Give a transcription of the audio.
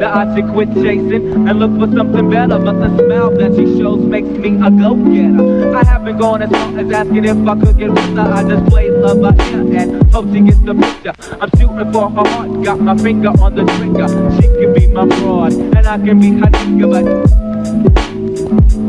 that I should quit chasing and look for something better. But the smile that she shows makes me a go-getter. I haven't gone as far as asking if I could get with her. I just play love by ear and hope she gets the picture. I'm shooting for her heart, got my finger on the trigger. She can be my broad and I can be her nigga, but